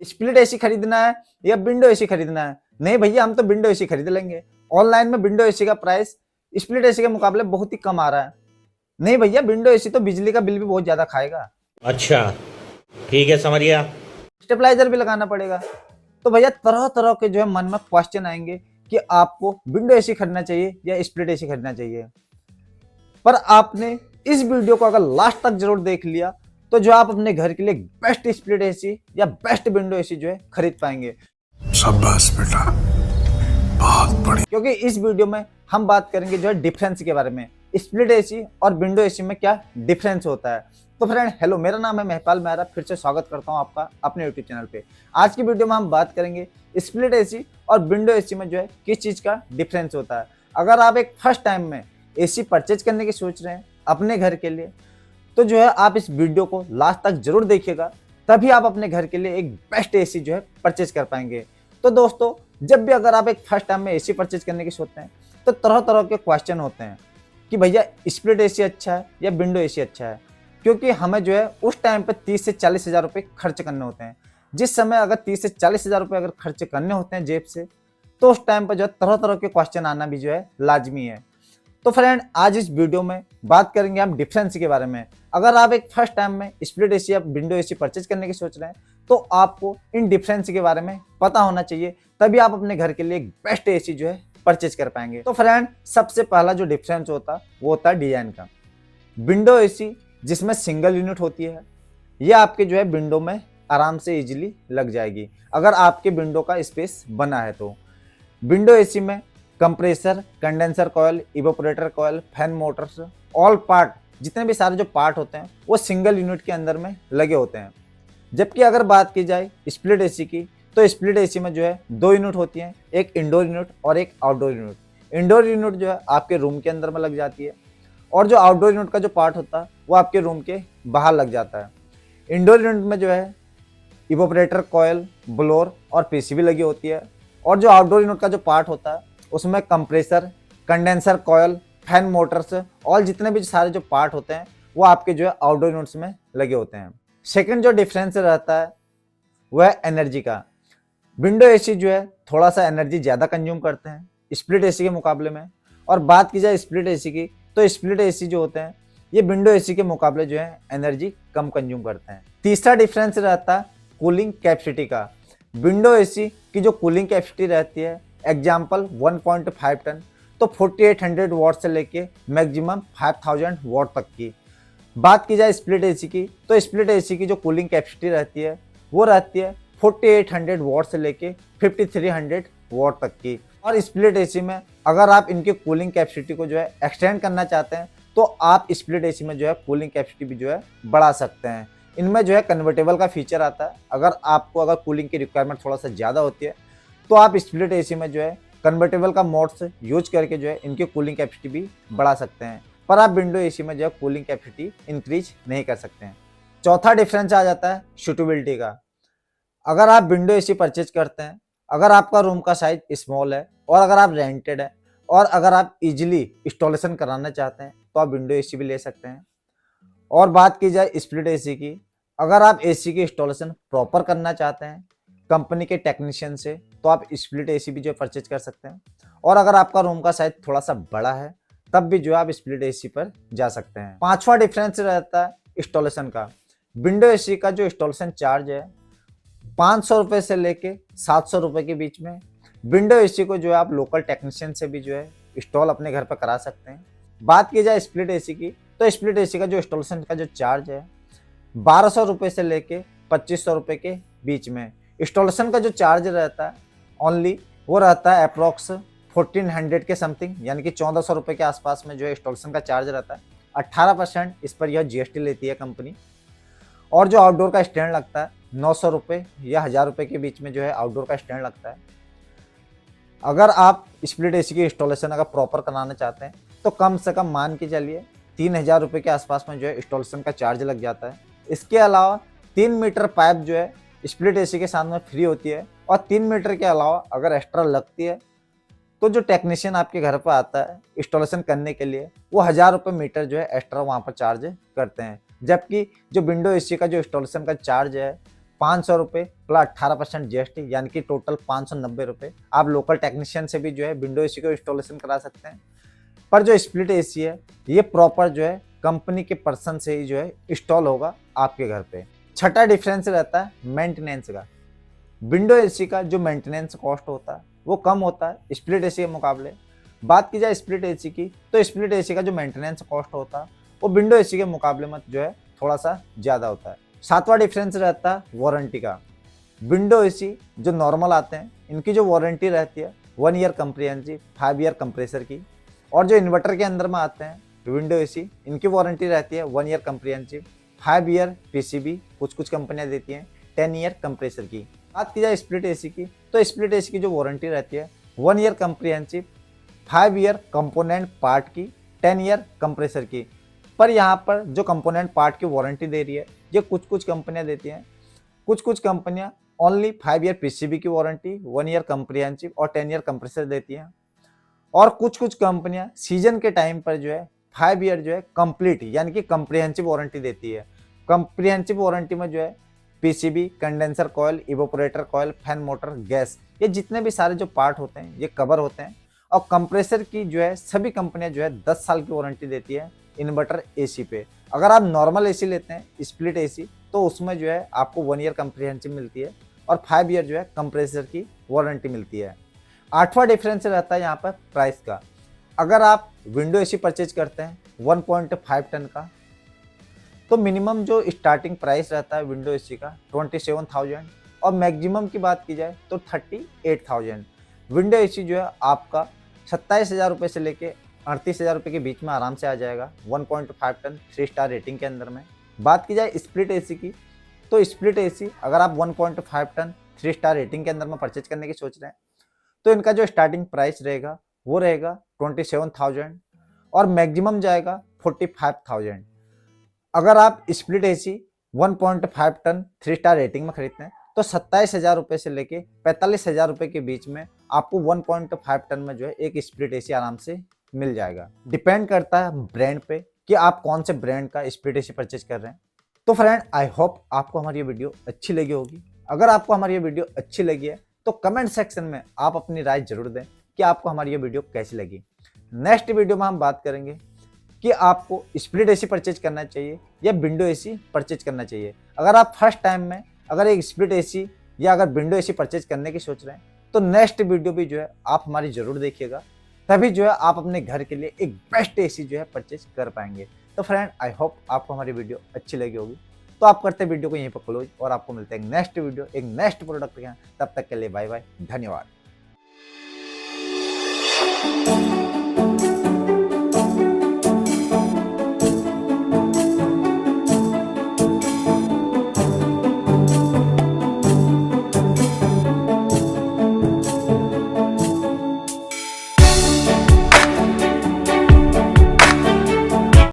Split AC खरीदना है या विंडो एसी खरीदना है? नहीं भैया, हम तो विंडो एसी खरीद लेंगे। ऑनलाइन में विंडो एसी का प्राइस स्प्लिट एसी के मुकाबले बहुत ही कम आ रहा है। नहीं भैया, विंडो एसी तो बिजली का बिल भी बहुत ज्यादा खाएगा। अच्छा, ठीक है, समझ गया। स्टेबलाइजर भी लगाना पड़ेगा। तो भैया तरह तरह के जो है मन में क्वेश्चन आएंगे कि आपको विंडो एसी खरीदना चाहिए या स्प्लिट एसी खरीदना चाहिए। पर आपने इस वीडियो को अगर लास्ट तक जरूर देख लिया तो जो आप अपने घर के लिए बेस्ट स्प्लिट एसी या बेस्ट विंडो एसी जो है खरीद पाएंगे। शाबाश बेटा, बहुत बढ़िया। क्योंकि इस वीडियो में हम बात करेंगे जो है डिफरेंस के बारे में, स्प्लिट एसी और विंडो एसी में क्या डिफरेंस होता है। तो फ्रेंड हेलो, मेरा नाम है महपाल मेहरा, फिर से स्वागत करता हूं आपका अपने यूट्यूब चैनल पे। आज की वीडियो में हम बात करेंगे स्प्लिट एसी और विंडो एसी में जो है किस चीज का डिफरेंस होता है। अगर आप एक फर्स्ट टाइम में एसी परचेज करने की सोच रहे हैं अपने घर के लिए, तो जो है आप इस वीडियो को लास्ट तक जरूर देखिएगा, तभी आप अपने घर के लिए एक बेस्ट एसी जो है परचेज कर पाएंगे। तो दोस्तों, जब भी अगर आप एक फर्स्ट टाइम में एसी परचेज करने की सोचते हैं तो तरह तरह के क्वेश्चन होते हैं कि भैया स्प्लिट एसी अच्छा है या विंडो एसी अच्छा है। क्योंकि हमें जो है उस टाइम पे 30 से 40 हज़ार रुपये खर्च करने होते हैं। जिस समय अगर 30 से 40 हज़ार रुपये अगर खर्च करने होते हैं जेब से, तो उस टाइम पर जो है तरह तरह के क्वेश्चन आना भी जो है लाजमी है। तो फ्रेंड आज इस वीडियो में बात करेंगे हम डिफरेंस के बारे में। अगर आप एक फर्स्ट टाइम में स्प्लिट एसी या विंडो एसी परचेज करने की सोच रहे हैं तो आपको इन डिफरेंस के बारे में पता होना चाहिए, तभी आप अपने घर के लिए एक बेस्ट एसी जो है परचेज कर पाएंगे। तो फ्रेंड सबसे पहला जो डिफरेंस होता है वो होता है डिजाइन का। विंडो एसी जिसमें सिंगल यूनिट होती है, ये आपके जो है विंडो में आराम से इजीली लग जाएगी अगर आपके विंडो का स्पेस बना है तो। विंडो एसी में compressor, condenser coil, evaporator coil, fan Motors, all part, जितने भी सारे जो पार्ट होते हैं वो सिंगल यूनिट के अंदर में लगे होते हैं। जबकि अगर बात की जाए स्प्लिट एसी की, तो स्प्लिट एसी में जो है 2 यूनिट होती हैं, एक इंडोर यूनिट और एक आउटडोर यूनिट। इंडोर यूनिट जो है आपके रूम के अंदर में लग जाती है और जो आउटडोर यूनिट का जो पार्ट होता है वो आपके रूम के बाहर लग जाता है। इंडोर यूनिट में जो है इवेपोरेटर कॉयल, ब्लोअर और पीसीबी लगी होती है, और जो आउटडोर यूनिट का जो पार्ट होता है उसमें compressor, condenser coil, fan Motors और जितने भी सारे जो पार्ट होते हैं वो आपके जो है आउटडोर यूनिट्स में लगे होते हैं। सेकंड जो डिफरेंस रहता है वह है एनर्जी का। विंडो एसी जो है थोड़ा सा एनर्जी ज़्यादा कंज्यूम करते हैं स्प्लिट एसी के मुकाबले में। और बात की जाए स्प्लिट एसी की, तो स्प्लिट एसी जो होते हैं ये विंडो एसी के मुकाबले जो है एनर्जी कम कंज्यूम करते हैं। तीसरा डिफरेंस रहता है कूलिंग कैपेसिटी का। विंडो एसी की जो कूलिंग कैपेसिटी रहती है, एग्जाम्पल 1.5 टन, तो 4800 वॉट से लेके मैक्सिमम 5000 वॉट तक की। बात की जाए स्प्लिट एसी की, तो स्प्लिट एसी की जो कूलिंग कैपेसिटी रहती है वो रहती है 4800 वॉट से लेके 5300 वॉट तक की। और स्प्लिट एसी में अगर आप इनकी कूलिंग कैपेसिटी को जो है एक्सटेंड करना चाहते हैं तो आप स्प्लिट एसी में जो है कूलिंग कैपेसिटी भी जो है बढ़ा सकते हैं। इनमें जो है कन्वर्टेबल का फीचर आता है। अगर कूलिंग की रिक्वायरमेंट थोड़ा सा ज़्यादा होती है तो आप स्प्लिट एसी में जो है कन्वर्टेबल का मोड्स यूज करके जो है इनकी कूलिंग कैपेसिटी भी बढ़ा सकते हैं। पर आप विंडो एसी में जो है कूलिंग कैपेसिटी इंक्रीज नहीं कर सकते हैं। चौथा डिफरेंस आ जाता है सूटेबिलिटी का। अगर आप विंडो एसी परचेज करते हैं, अगर आपका रूम का साइज स्मॉल है और अगर आप रेंटेड है और अगर आप इजीली इंस्टॉलेशन कराना चाहते हैं तो आप विंडो एसी भी ले सकते हैं। और बात की जाए स्प्लिट एसी की, अगर आप एसी की इंस्टॉलेशन प्रॉपर करना चाहते हैं कंपनी के टेक्नीशियन से, तो आप स्प्लिट एसी भी जो परचेज कर सकते हैं। और अगर आपका रूम का साइज थोड़ा सा बड़ा है तब भी जो आप स्प्लिट एसी पर जा सकते हैं। पांचवा डिफरेंस रहता है इंस्टॉलेशन का। विंडो एसी का जो इंस्टॉलेशन चार्ज है 500 रुपये से लेके 700 रुपये के बीच में। विंडो एसी को जो है आप लोकल टेक्नीशियन से भी जो है इंस्टॉल अपने घर पर करा सकते हैं। बात की जाए स्प्लिट एसी की, तो स्प्लिट एसी का जो इंस्टॉलेशन का जो चार्ज है 1200 रुपये से लेके 2500 रुपये के बीच में। इंस्टॉलेशन का जो चार्ज रहता है ओनली वो रहता है अप्रॉक्स 1400 के समथिंग, यानी कि 1400 रुपये के आसपास में जो है इंस्टॉलेशन का चार्ज रहता है। 18% इस पर यह जीएसटी लेती है कंपनी। और जो आउटडोर का स्टैंड लगता है 900 रुपये या 1000 रुपये के बीच में जो है आउटडोर का स्टैंड लगता है। अगर आप स्प्लिट एसी की इंस्टॉलेशन अगर प्रॉपर कराना चाहते हैं तो कम से कम मान के चलिए 3000 रुपये के आसपास में जो है इंस्टॉलेशन का चार्ज लग जाता है। इसके अलावा 3 मीटर पाइप जो है स्प्लिट एसी के साथ में फ्री होती है, और 3 मीटर के अलावा अगर एक्स्ट्रा लगती है तो जो टेक्नीशियन आपके घर पर आता है इंस्टॉलेशन करने के लिए वो 1000 रुपये मीटर जो है एक्स्ट्रा वहाँ पर चार्ज करते हैं। जबकि जो विंडो एसी का जो इंस्टॉलेशन का चार्ज है ₹500 प्लस 18% GST, यानी कि टोटल ₹590। आप लोकल टेक्नीशियन से भी जो है विंडो एसी को इंस्टॉलेशन करा सकते हैं। पर जो स्प्लिट एसी है ये प्रॉपर जो है कंपनी के पर्सन से ही जो है इंस्टॉल होगा आपके घर पे। छठा डिफरेंस रहता है मेंटेनेंस का। विंडो एसी का जो मेंटेनेंस कॉस्ट होता है वो कम होता है स्प्लिट एसी के मुकाबले। बात की जाए स्प्लिट एसी की, तो स्प्लिट एसी का जो मेंटेनेंस कॉस्ट होता है वो विंडो एसी के मुकाबले में जो है थोड़ा सा ज़्यादा होता है। सातवां डिफरेंस रहता है वारंटी का। विंडो एसी जो नॉर्मल आते हैं इनकी जो वारंटी रहती है 1 ईयर कंप्रिहेंसिव, 5 ईयर कंप्रेसर की। और जो इन्वर्टर के अंदर में आते हैं विंडो एसी, इनकी वारंटी रहती है 1 ईयर कंप्रिहेंसिव, 5 ईयर पीसीबी, कुछ कंपनियां देती हैं 10 ईयर कंप्रेसर की। बात की जाए स्प्लिट एसी की, तो स्प्लिट एसी की जो वारंटी रहती है 1 year comprehensive, 5 year component part की, 10 ईयर कंप्रेसर की। पर यहाँ पर जो कंपोनेंट पार्ट की वारंटी दे रही है ये कुछ कंपनियां देती हैं। कुछ कंपनियां ओनली 5 ईयर पीसीबी की वारंटी, 1 ईयर कंप्रिहेंसिव और 10 ईयर कंप्रेसर देती हैं। और कुछ कंपनियां सीजन के टाइम पर जो है 5 ईयर जो है कंप्लीट यानी कि कंप्रिहेंसिव वारंटी देती है। कंप्रिहेंसिव वारंटी में जो है PCB, condenser coil, evaporator coil, fan motor, gas, ये जितने भी सारे जो पार्ट होते हैं ये कवर होते हैं। और कंप्रेसर की जो है सभी कंपनियां जो है 10 साल की वारंटी देती है इन्वर्टर एसी पे। अगर आप नॉर्मल एसी लेते हैं स्प्लिट एसी तो उसमें जो है आपको 1 ईयर कंप्रिहेंसिव मिलती है और 5 ईयर जो है कंप्रेसर की वारंटी मिलती है। आठवां डिफरेंस रहता है यहाँ पर प्राइस का। अगर आप विंडो एसी परचेज करते हैं 1.5 टन का, तो मिनिमम जो स्टार्टिंग प्राइस रहता है विंडो एसी का 27,000 और मैक्सिमम की बात की जाए तो 38,000। विंडो एसी जो है आपका 27,000 से लेके 38,000 के बीच में आराम से आ जाएगा 1.5 टन 3 स्टार रेटिंग के अंदर में। बात की जाए स्प्लिट एसी की, तो स्प्लिट एसी अगर आप 1.5 टन 3 स्टार रेटिंग के अंदर में परचेज करने की सोच रहे हैं तो इनका जो स्टार्टिंग प्राइस रहेगा वो रहेगा 27,000 और मैक्सिमम जाएगा 45,000। अगर आप split AC 1.5 ton 3 star rating में खरीदते हैं तो 27,000 से लेके 45,000 के बीच में आपको 1.5 टन में जो है एक स्प्लिट एसी आराम से मिल जाएगा। डिपेंड करता है ब्रांड पे कि आप कौन से ब्रांड का स्प्लिट एसी परचेज कर रहे हैं। तो फ्रेंड आई होप आपको हमारी ये वीडियो अच्छी लगी होगी। अगर आपको हमारी ये वीडियो अच्छी लगी है तो कमेंट सेक्शन में आप अपनी राय जरूर दें कि आपको हमारी ये वीडियो कैसी लगी। नेक्स्ट वीडियो में हम बात करेंगे कि आपको स्प्लिट एसी परचेज करना चाहिए या विंडो एसी परचेज करना चाहिए। अगर आप फर्स्ट टाइम में अगर एक स्प्लिट एसी या अगर विंडो एसी परचेज करने की सोच रहे हैं तो नेक्स्ट वीडियो भी जो है आप हमारी जरूर देखिएगा, तभी जो है आप अपने घर के लिए एक बेस्ट एसी जो है परचेज कर पाएंगे। तो फ्रेंड आई होप आपको हमारी वीडियो अच्छी लगी होगी। तो आप करते हैं वीडियो को यहीं पर क्लोज और आपको मिलते हैं नेक्स्ट वीडियो एक नेक्स्ट प्रोडक्ट के साथ। तब तक के लिए बाय बाय, धन्यवाद।